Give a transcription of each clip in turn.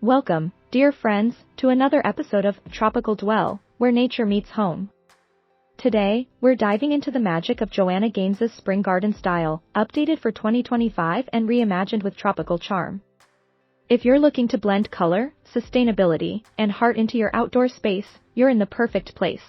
Welcome, dear friends, to another episode of Tropical Dwell, where nature meets home. Today, we're diving into the magic of Joanna Gaines's spring garden style, updated for 2025 and reimagined with tropical charm. If you're looking to blend color, sustainability, and heart into your outdoor space, you're in the perfect place.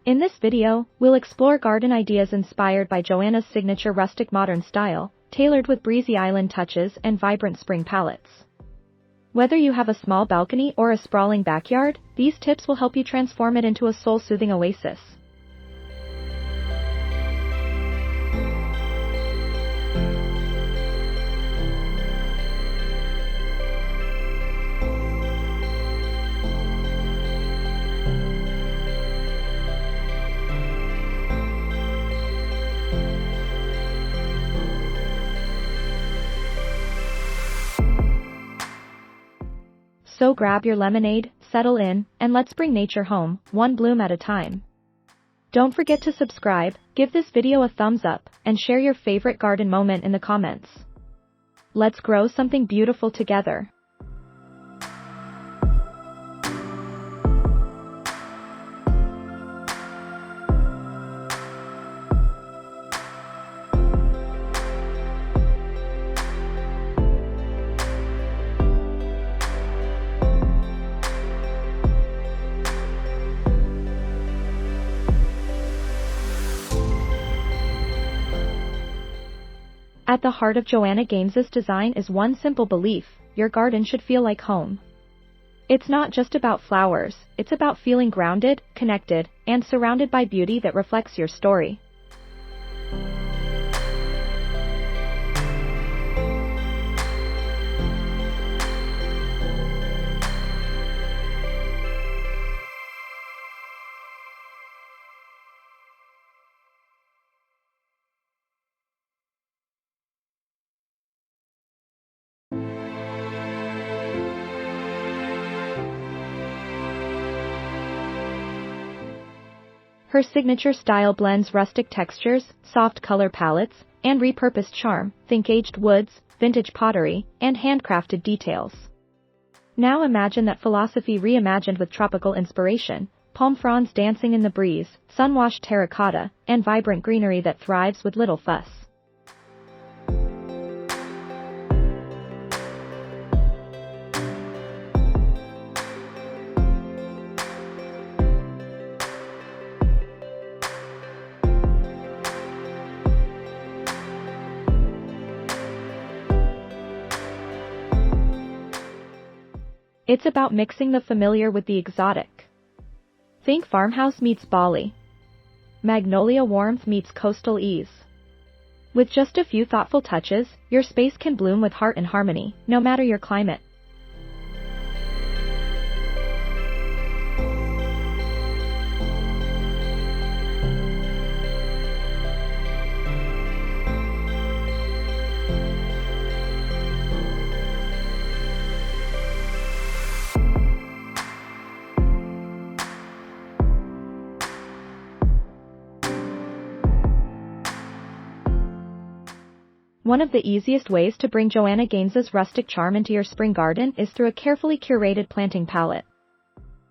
In this video, we'll explore garden ideas inspired by Joanna's signature rustic modern style, tailored with breezy island touches and vibrant spring palettes. Whether you have a small balcony or a sprawling backyard, these tips will help you transform it into a soul-soothing oasis. So grab your lemonade, settle in, and let's bring nature home, one bloom at a time. Don't forget to subscribe, give this video a thumbs up, and share your favorite garden moment in the comments. Let's grow something beautiful together. At the heart of Joanna Gaines's design is one simple belief: your garden should feel like home. It's not just about flowers, it's about feeling grounded, connected, and surrounded by beauty that reflects your story. Her signature style blends rustic textures, soft color palettes, and repurposed charm. Think aged woods, vintage pottery, and handcrafted details. Now imagine that philosophy reimagined with tropical inspiration: palm fronds dancing in the breeze, sun-washed terracotta, and vibrant greenery that thrives with little fuss. It's about mixing the familiar with the exotic. Think farmhouse meets Bali. Magnolia warmth meets coastal ease. With just a few thoughtful touches, your space can bloom with heart and harmony, no matter your climate. One of the easiest ways to bring Joanna Gaines's rustic charm into your spring garden is through a carefully curated planting palette.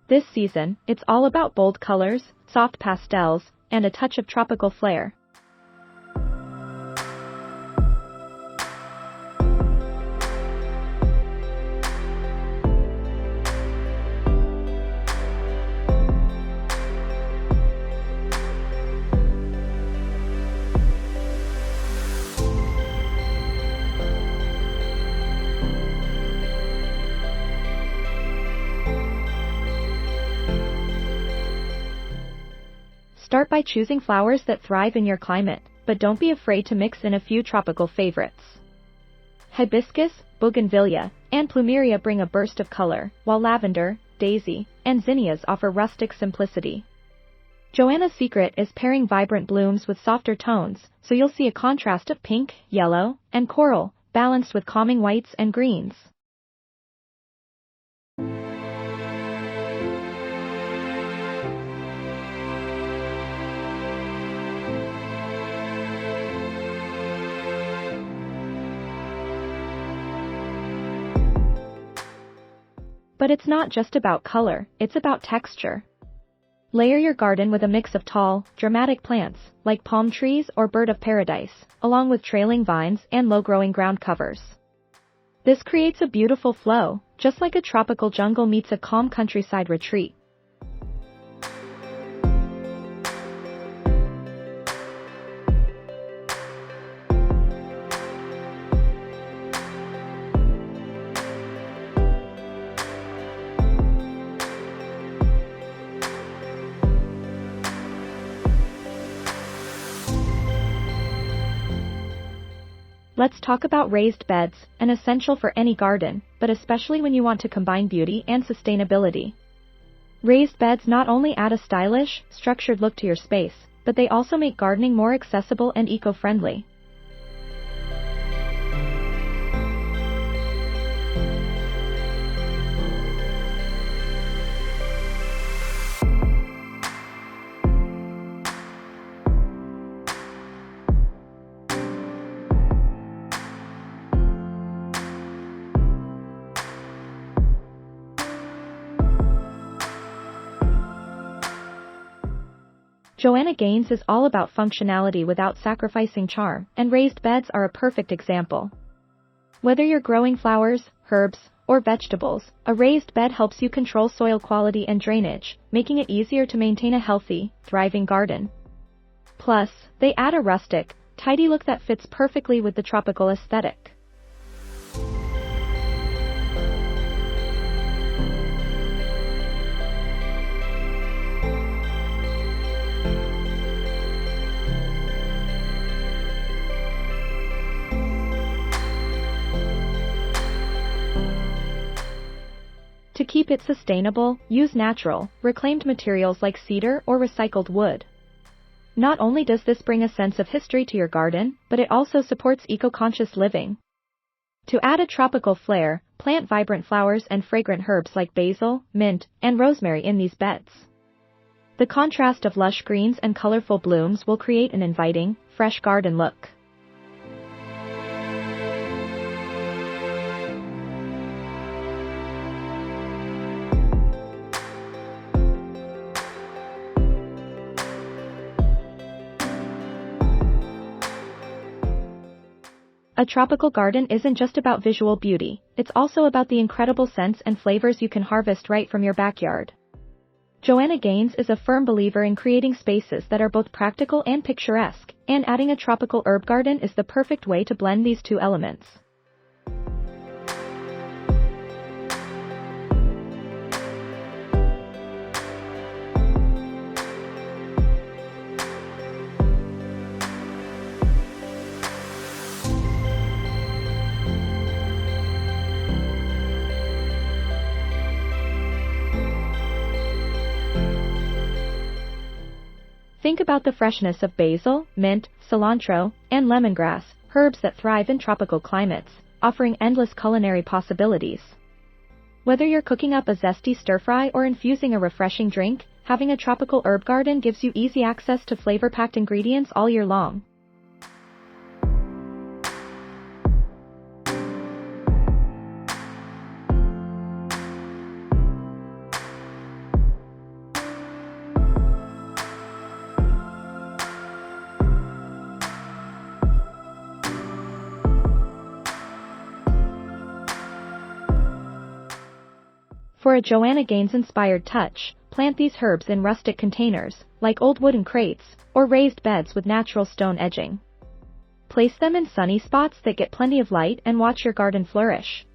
This season, it's all about bold colors, soft pastels, and a touch of tropical flair. Start by choosing flowers that thrive in your climate, but don't be afraid to mix in a few tropical favorites. Hibiscus, bougainvillea, and plumeria bring a burst of color, while lavender, daisy, and zinnias offer rustic simplicity. Joanna's secret is pairing vibrant blooms with softer tones, so you'll see a contrast of pink, yellow, and coral, balanced with calming whites and greens. But it's not just about color, it's about texture. Layer your garden with a mix of tall, dramatic plants, like palm trees or bird of paradise, along with trailing vines and low-growing ground covers. This creates a beautiful flow, just like a tropical jungle meets a calm countryside retreat. Let's talk about raised beds, an essential for any garden, but especially when you want to combine beauty and sustainability. Raised beds not only add a stylish, structured look to your space, but they also make gardening more accessible and eco-friendly. Joanna Gaines is all about functionality without sacrificing charm, and raised beds are a perfect example. Whether you're growing flowers, herbs, or vegetables, a raised bed helps you control soil quality and drainage, making it easier to maintain a healthy, thriving garden. Plus, they add a rustic, tidy look that fits perfectly with the tropical aesthetic. To keep it sustainable, use natural, reclaimed materials like cedar or recycled wood. Not only does this bring a sense of history to your garden, but it also supports eco-conscious living. To add a tropical flair, plant vibrant flowers and fragrant herbs like basil, mint, and rosemary in these beds. The contrast of lush greens and colorful blooms will create an inviting, fresh garden look. A tropical garden isn't just about visual beauty, it's also about the incredible scents and flavors you can harvest right from your backyard. Joanna Gaines is a firm believer in creating spaces that are both practical and picturesque, and adding a tropical herb garden is the perfect way to blend these two elements. Think about the freshness of basil, mint, cilantro, and lemongrass, herbs that thrive in tropical climates, offering endless culinary possibilities. Whether you're cooking up a zesty stir-fry or infusing a refreshing drink, having a tropical herb garden gives you easy access to flavor-packed ingredients all year long. For a Joanna Gaines-inspired touch, plant these herbs in rustic containers, like old wooden crates, or raised beds with natural stone edging. Place them in sunny spots that get plenty of light and watch your garden flourish.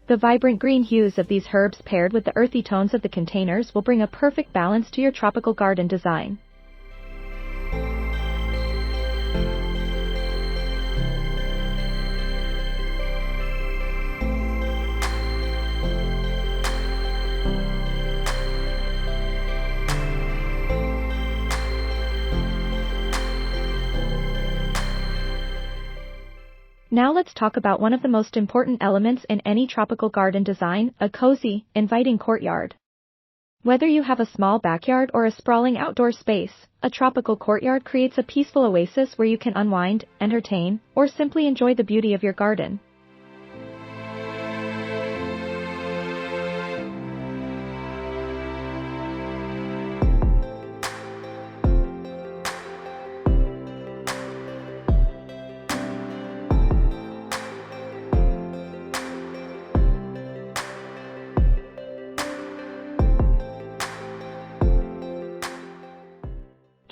The vibrant green hues of these herbs paired with the earthy tones of the containers will bring a perfect balance to your tropical garden design. Now let's talk about one of the most important elements in any tropical garden design, a cozy, inviting courtyard. Whether you have a small backyard or a sprawling outdoor space, a tropical courtyard creates a peaceful oasis where you can unwind, entertain, or simply enjoy the beauty of your garden.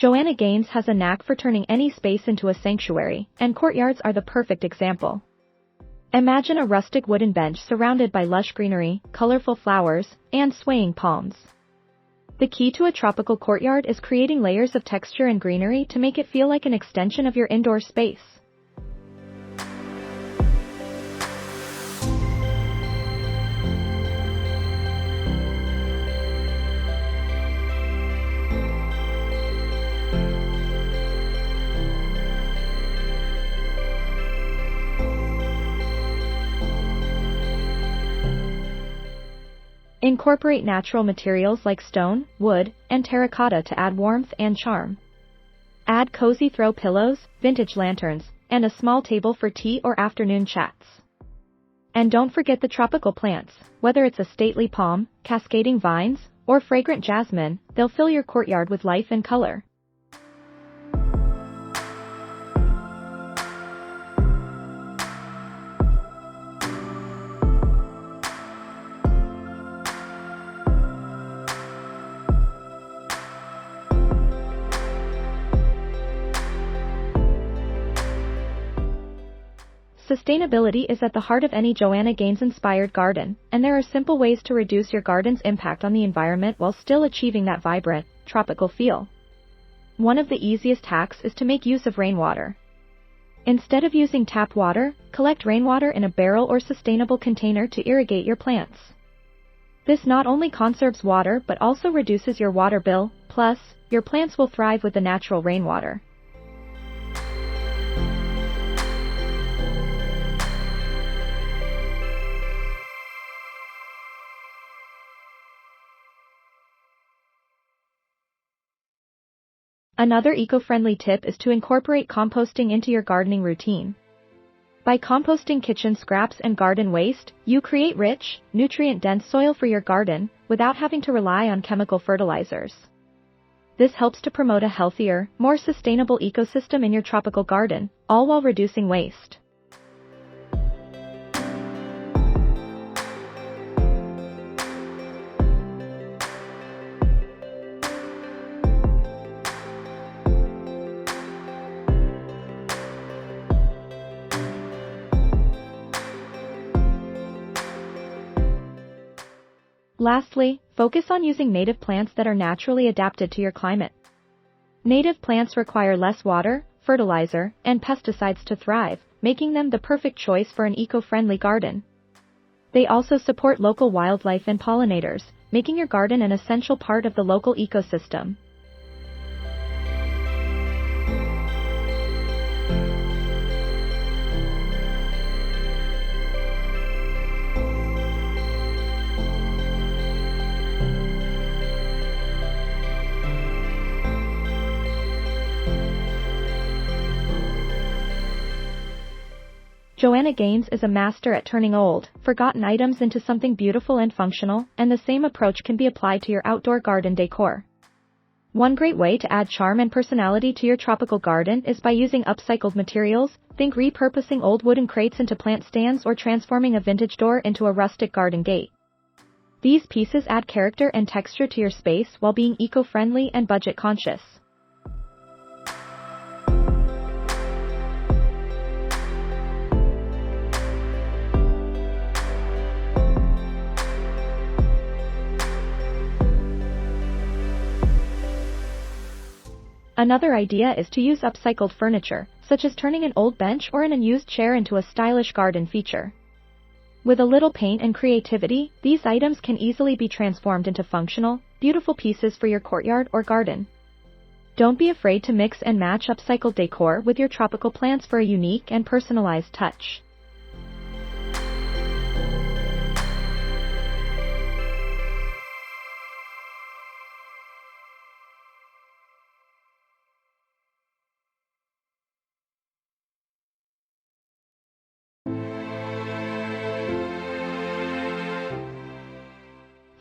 Joanna Gaines has a knack for turning any space into a sanctuary, and courtyards are the perfect example. Imagine a rustic wooden bench surrounded by lush greenery, colorful flowers, and swaying palms. The key to a tropical courtyard is creating layers of texture and greenery to make it feel like an extension of your indoor space. Incorporate natural materials like stone, wood, and terracotta to add warmth and charm. Add cozy throw pillows, vintage lanterns, and a small table for tea or afternoon chats. And don't forget the tropical plants, whether it's a stately palm, cascading vines, or fragrant jasmine, they'll fill your courtyard with life and color. Sustainability is at the heart of any Joanna Gaines-inspired garden, and there are simple ways to reduce your garden's impact on the environment while still achieving that vibrant, tropical feel. One of the easiest hacks is to make use of rainwater. Instead of using tap water, collect rainwater in a barrel or sustainable container to irrigate your plants. This not only conserves water but also reduces your water bill, plus, your plants will thrive with the natural rainwater. Another eco-friendly tip is to incorporate composting into your gardening routine. By composting kitchen scraps and garden waste, you create rich, nutrient-dense soil for your garden, without having to rely on chemical fertilizers. This helps to promote a healthier, more sustainable ecosystem in your tropical garden, all while reducing waste. Lastly, focus on using native plants that are naturally adapted to your climate. Native plants require less water, fertilizer, and pesticides to thrive, making them the perfect choice for an eco-friendly garden. They also support local wildlife and pollinators, making your garden an essential part of the local ecosystem. Joanna Gaines is a master at turning old, forgotten items into something beautiful and functional, and the same approach can be applied to your outdoor garden decor. One great way to add charm and personality to your tropical garden is by using upcycled materials. Think repurposing old wooden crates into plant stands or transforming a vintage door into a rustic garden gate. These pieces add character and texture to your space while being eco-friendly and budget-conscious. Another idea is to use upcycled furniture, such as turning an old bench or an unused chair into a stylish garden feature. With a little paint and creativity, these items can easily be transformed into functional, beautiful pieces for your courtyard or garden. Don't be afraid to mix and match upcycled decor with your tropical plants for a unique and personalized touch.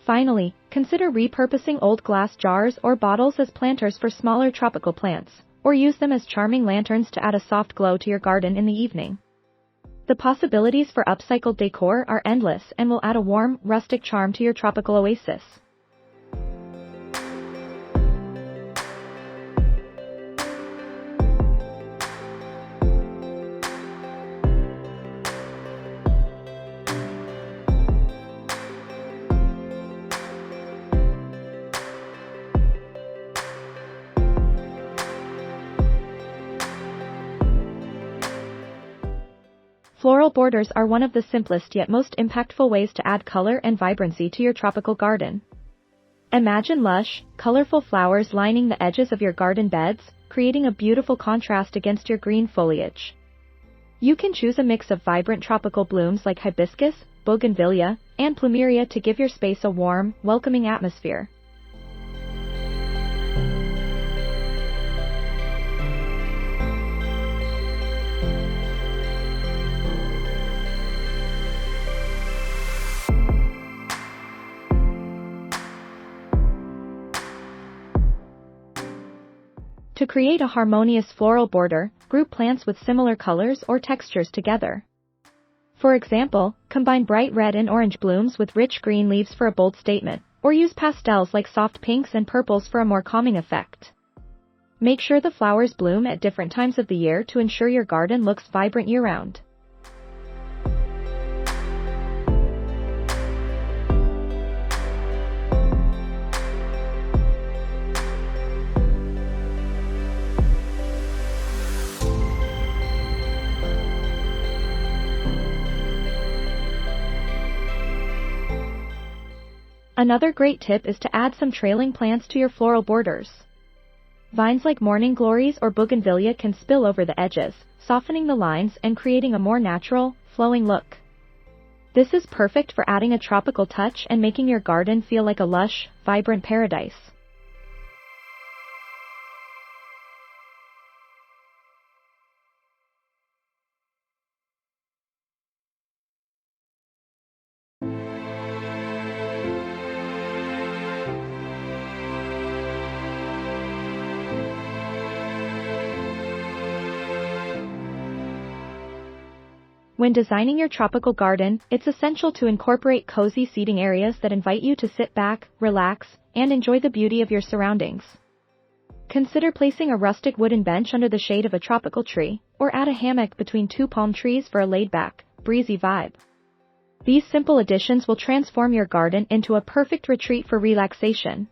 Finally, consider repurposing old glass jars or bottles as planters for smaller tropical plants, or use them as charming lanterns to add a soft glow to your garden in the evening. The possibilities for upcycled decor are endless and will add a warm, rustic charm to your tropical oasis. Floral borders are one of the simplest yet most impactful ways to add color and vibrancy to your tropical garden. Imagine lush, colorful flowers lining the edges of your garden beds, creating a beautiful contrast against your green foliage. You can choose a mix of vibrant tropical blooms like hibiscus, bougainvillea, and plumeria to give your space a warm, welcoming atmosphere. To create a harmonious floral border, group plants with similar colors or textures together. For example, combine bright red and orange blooms with rich green leaves for a bold statement, or use pastels like soft pinks and purples for a more calming effect. Make sure the flowers bloom at different times of the year to ensure your garden looks vibrant year-round. Another great tip is to add some trailing plants to your floral borders. Vines like morning glories or bougainvillea can spill over the edges, softening the lines and creating a more natural, flowing look. This is perfect for adding a tropical touch and making your garden feel like a lush, vibrant paradise. When designing your tropical garden, it's essential to incorporate cozy seating areas that invite you to sit back, relax, and enjoy the beauty of your surroundings. Consider placing a rustic wooden bench under the shade of a tropical tree, or add a hammock between two palm trees for a laid-back, breezy vibe. These simple additions will transform your garden into a perfect retreat for relaxation.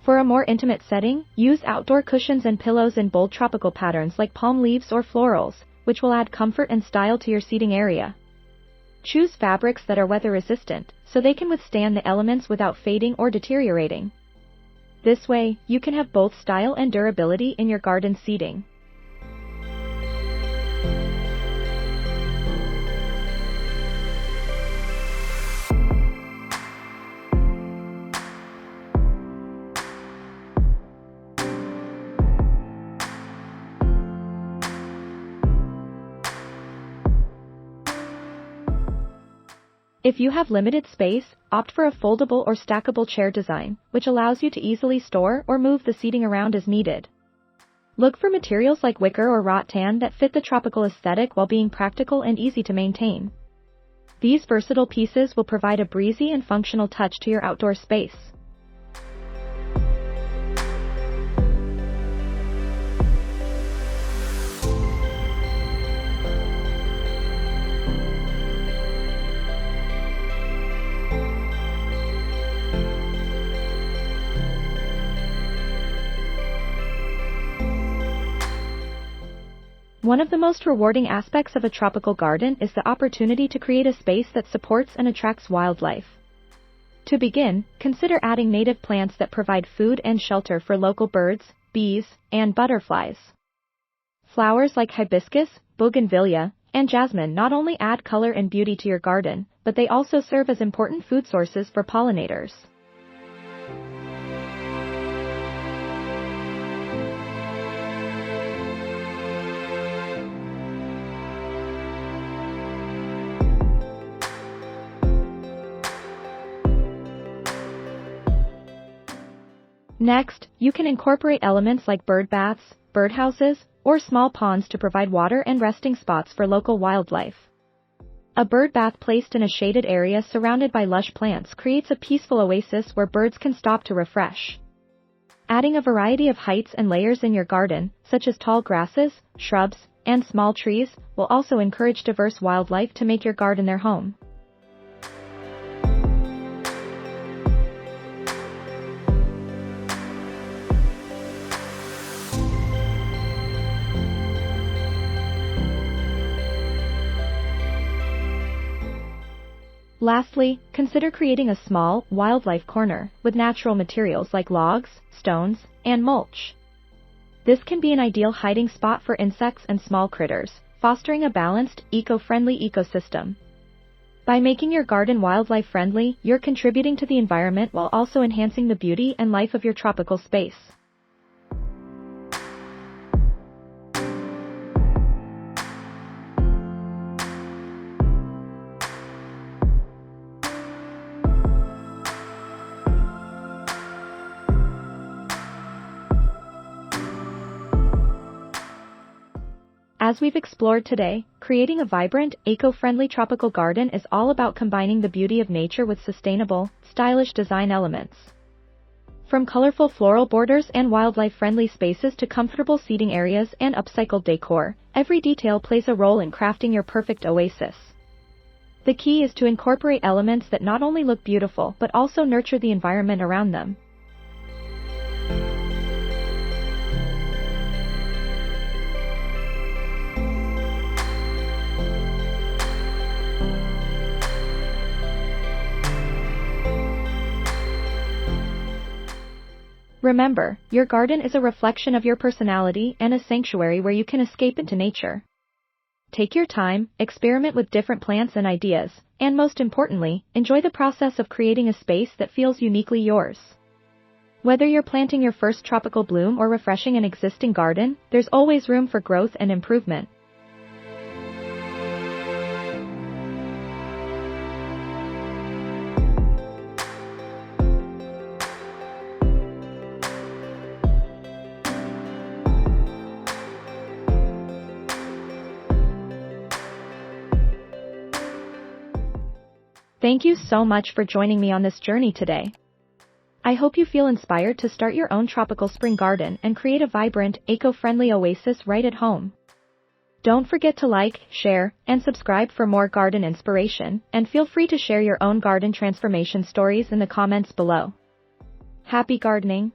For a more intimate setting, use outdoor cushions and pillows in bold tropical patterns like palm leaves or florals, which will add comfort and style to your seating area. Choose fabrics that are weather-resistant, so they can withstand the elements without fading or deteriorating. This way, you can have both style and durability in your garden seating. If you have limited space, opt for a foldable or stackable chair design, which allows you to easily store or move the seating around as needed. Look for materials like wicker or rattan that fit the tropical aesthetic while being practical and easy to maintain. These versatile pieces will provide a breezy and functional touch to your outdoor space. One of the most rewarding aspects of a tropical garden is the opportunity to create a space that supports and attracts wildlife. To begin, consider adding native plants that provide food and shelter for local birds, bees, and butterflies. Flowers like hibiscus, bougainvillea, and jasmine not only add color and beauty to your garden, but they also serve as important food sources for pollinators. Next, you can incorporate elements like bird baths, birdhouses, or small ponds to provide water and resting spots for local wildlife. A bird bath placed in a shaded area surrounded by lush plants creates a peaceful oasis where birds can stop to refresh. Adding a variety of heights and layers in your garden, such as tall grasses, shrubs, and small trees will also encourage diverse wildlife to make your garden their home. Lastly, consider creating a small, wildlife corner with natural materials like logs, stones, and mulch. This can be an ideal hiding spot for insects and small critters, fostering a balanced, eco-friendly ecosystem. By making your garden wildlife-friendly, you're contributing to the environment while also enhancing the beauty and life of your tropical space. As we've explored today, creating a vibrant, eco-friendly tropical garden is all about combining the beauty of nature with sustainable, stylish design elements. From colorful floral borders and wildlife-friendly spaces to comfortable seating areas and upcycled decor, every detail plays a role in crafting your perfect oasis. The key is to incorporate elements that not only look beautiful but also nurture the environment around them. Remember, your garden is a reflection of your personality and a sanctuary where you can escape into nature. Take your time, experiment with different plants and ideas, and most importantly, enjoy the process of creating a space that feels uniquely yours. Whether you're planting your first tropical bloom or refreshing an existing garden, there's always room for growth and improvement. Thank you so much for joining me on this journey today. I hope you feel inspired to start your own tropical spring garden and create a vibrant, eco-friendly oasis right at home. Don't forget to like, share, and subscribe for more garden inspiration, and feel free to share your own garden transformation stories in the comments below. Happy gardening!